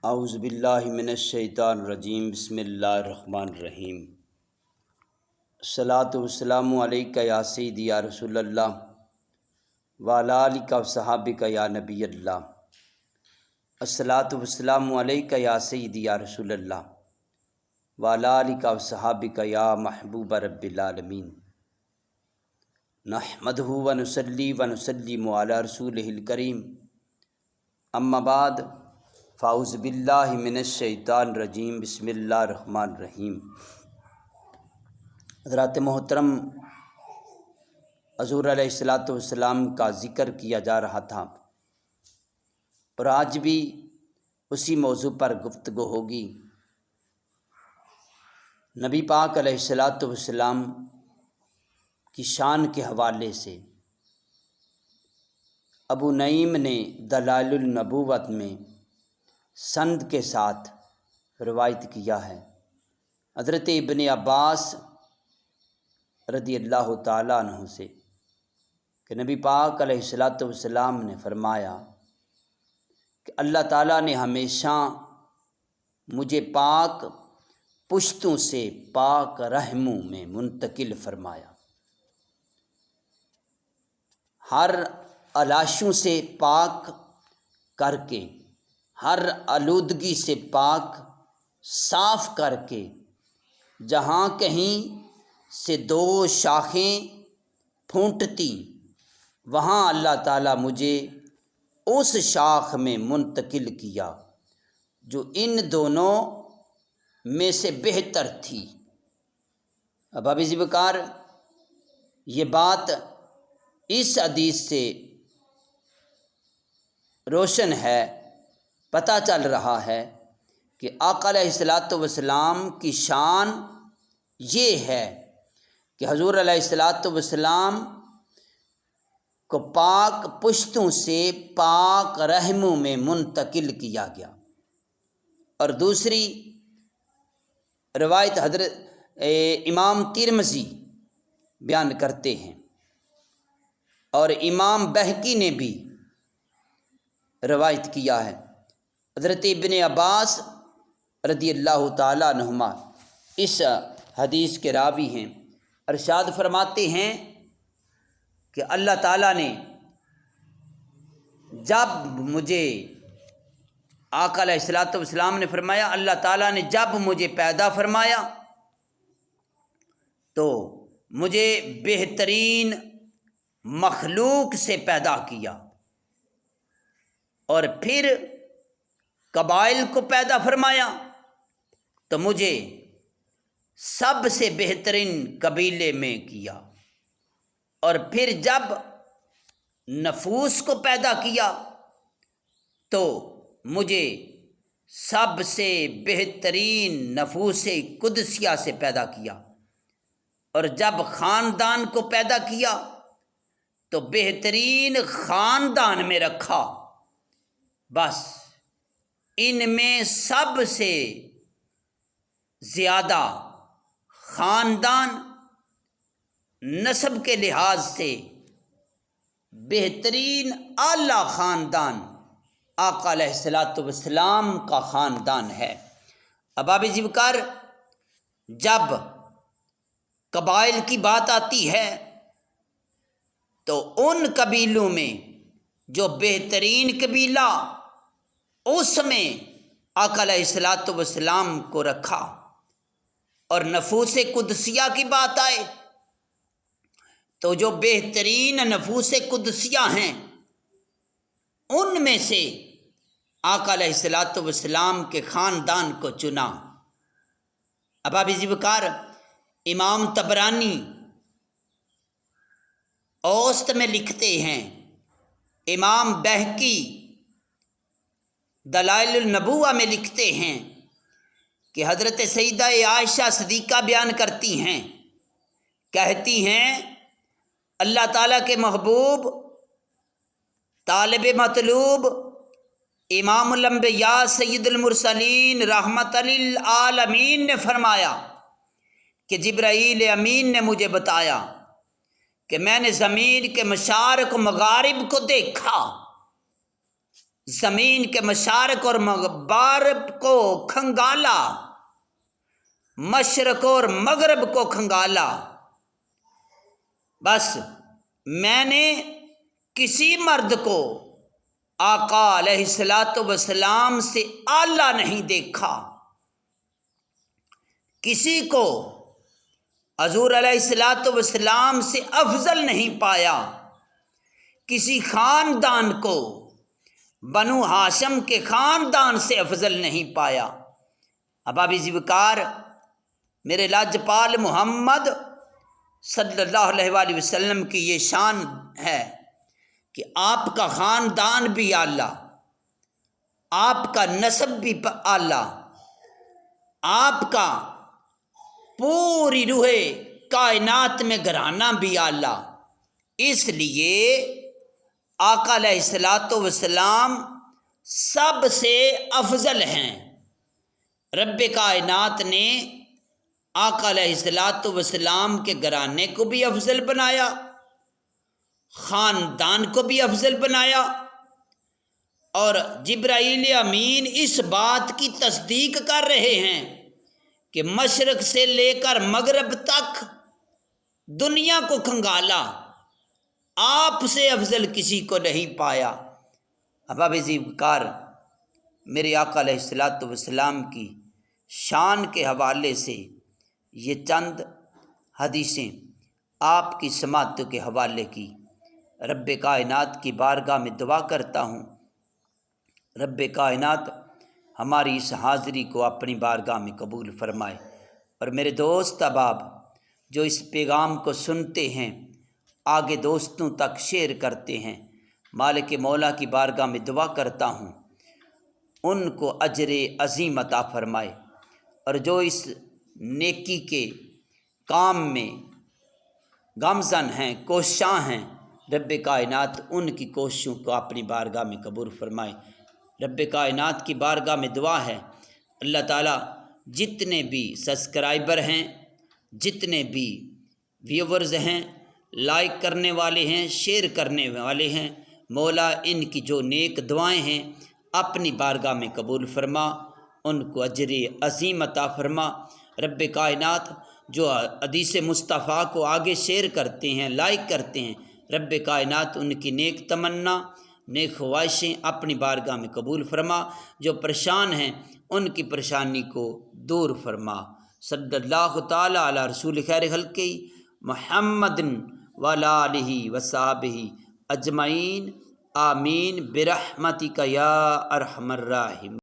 اعوذ باللہ من الشیطان الرجیم، بسم اللہ الرحمن الرحیم۔ الصلاۃ والسلام علیکہ یا سیدی یا رسول اللہ وعلی آلک وصحابک یا نبی اللہ۔ الصلاۃ والسلام علیکہ یا سیدی یا رسول اللہ وعلی آلک وصحابک یا محبوب رب العالمین۔ نحمدہ ونصلی ونسلم علی رسولہ الکریم، اما بعد فاعوذ باللہ من الشیطان الرجیم، بسم اللہ الرحمن الرحیم۔ حضرات محترم، حضور علیہ الصلاۃ والسلام کا ذکر کیا جا رہا تھا اور آج بھی اسی موضوع پر گفتگو ہوگی۔ نبی پاک علیہ الصلاۃ والسلام کی شان کے حوالے سے ابو نعیم نے دلائل النبوت میں سند کے ساتھ روایت کیا ہے حضرت ابن عباس رضی اللہ تعالیٰ عنہ سے کہ نبی پاک علیہ الصلاۃ والسلام نے فرمایا کہ اللہ تعالیٰ نے ہمیشہ مجھے پاک پشتوں سے پاک رحموں میں منتقل فرمایا، ہر علاشوں سے پاک کر کے، ہر آلودگی سے پاک صاف کر کے، جہاں کہیں سے دو شاخیں پھونٹتی وہاں اللہ تعالیٰ مجھے اس شاخ میں منتقل کیا جو ان دونوں میں سے بہتر تھی۔ اب اسی بکار یہ بات اس حدیث سے روشن ہے، پتہ چل رہا ہے کہ آقا علیہ الصلاۃ والسلام کی شان یہ ہے کہ حضور علیہ الصلاۃ والسلام کو پاک پشتوں سے پاک رحموں میں منتقل کیا گیا۔ اور دوسری روایت حضرت امام ترمذی بیان کرتے ہیں اور امام بہقی نے بھی روایت کیا ہے، حضرت ابن عباس رضی اللہ تعالیٰ عنہما اس حدیث کے راوی ہیں۔ ارشاد فرماتے ہیں کہ اللہ تعالیٰ نے جب مجھے، آقا علیہ الصلاۃ والسلام نے فرمایا، اللہ تعالیٰ نے جب مجھے پیدا فرمایا تو مجھے بہترین مخلوق سے پیدا کیا، اور پھر قبائل کو پیدا فرمایا تو مجھے سب سے بہترین قبیلے میں کیا، اور پھر جب نفوس کو پیدا کیا تو مجھے سب سے بہترین نفوس قدسیہ سے پیدا کیا، اور جب خاندان کو پیدا کیا تو بہترین خاندان میں رکھا، بس ان میں سب سے زیادہ خاندان نسب کے لحاظ سے بہترین اعلیٰ خاندان آقا علیہ الصلاۃ والسلام کا خاندان ہے۔ اب آپ ذکر جب قبائل کی بات آتی ہے تو ان قبیلوں میں جو بہترین قبیلہ، اس میں آقا علیہ الصلاۃ والسلام کو رکھا، اور نفوس قدسیہ کی بات آئے تو جو بہترین نفوس قدسیہ ہیں ان میں سے آقا علیہ الصلاۃ والسلام کے خاندان کو چنا۔ اب آپ اسی بکار امام طبرانی اوسط میں لکھتے ہیں، امام بہقی دلائل النبوہ میں لکھتے ہیں کہ حضرت سیدہ عائشہ صدیقہ بیان کرتی ہیں، کہتی ہیں اللہ تعالیٰ کے محبوب طالب مطلوب امام الانبیاء سید المرسلین رحمت للعالمین نے فرمایا کہ جبرائیل امین نے مجھے بتایا کہ میں نے زمین کے مشارق و مغارب کو دیکھا، زمین کے مشارق اور مغرب کو کھنگالا، مشرق اور مغرب کو کھنگالا، بس میں نے کسی مرد کو آقا علیہ الصلوۃ والسلام سے اعلیٰ نہیں دیکھا، کسی کو حضور علیہ الصلوۃ والسلام سے افضل نہیں پایا، کسی خاندان کو بنو ہاشم کے خاندان سے افضل نہیں پایا۔ احباب ذوالفقار، میرے لاجپال محمد صلی اللہ علیہ وآلہ وسلم کی یہ شان ہے کہ آپ کا خاندان بھی اعلیٰ، آپ کا نسب بھی اعلیٰ، آپ کا پوری روح کائنات میں گھرانہ بھی اعلیٰ۔ اس لیے آقا علیہ الصلوۃ والسلام سب سے افضل ہیں۔ رب کائنات نے آقا علیہ الصلوۃ والسلام کے گھرانے کو بھی افضل بنایا، خاندان کو بھی افضل بنایا، اور جبرائیل امین اس بات کی تصدیق کر رہے ہیں کہ مشرق سے لے کر مغرب تک دنیا کو کھنگالا، آپ سے افضل کسی کو نہیں پایا۔ احباب ذوالفقار، میرے آقا علیہ الصلوۃ والسلام کی شان کے حوالے سے یہ چند حدیثیں آپ کی سماعتوں کے حوالے کی۔ رب کائنات کی بارگاہ میں دعا کرتا ہوں، رب کائنات ہماری اس حاضری کو اپنی بارگاہ میں قبول فرمائے، اور میرے دوست احباب جو اس پیغام کو سنتے ہیں، آگے دوستوں تک شیئر کرتے ہیں، مالک مولا کی بارگاہ میں دعا کرتا ہوں ان کو اجر عظیم عطا فرمائے، اور جو اس نیکی کے کام میں گامزن ہیں، کوشاں ہیں، رب کائنات ان کی کوششوں کو اپنی بارگاہ میں قبول فرمائے۔ رب کائنات کی بارگاہ میں دعا ہے، اللہ تعالیٰ جتنے بھی سبسکرائبر ہیں، جتنے بھی ویورز ہیں، لائک کرنے والے ہیں، شیئر کرنے والے ہیں، مولا ان کی جو نیک دعائیں ہیں اپنی بارگاہ میں قبول فرما، ان کو اجر عظیم عطا فرما۔ رب کائنات جو حدیث مصطفیٰ کو آگے شیئر کرتے ہیں، لائک کرتے ہیں، رب کائنات ان کی نیک تمنا، نیک خواہشیں اپنی بارگاہ میں قبول فرما، جو پریشان ہیں ان کی پریشانی کو دور فرما۔ صلی اللہ تعالیٰ علی رسول خیر خلق محمد وعلی آلہ وصحبہ اجمعین، آمین برحمتک یا ارحم الراحمین۔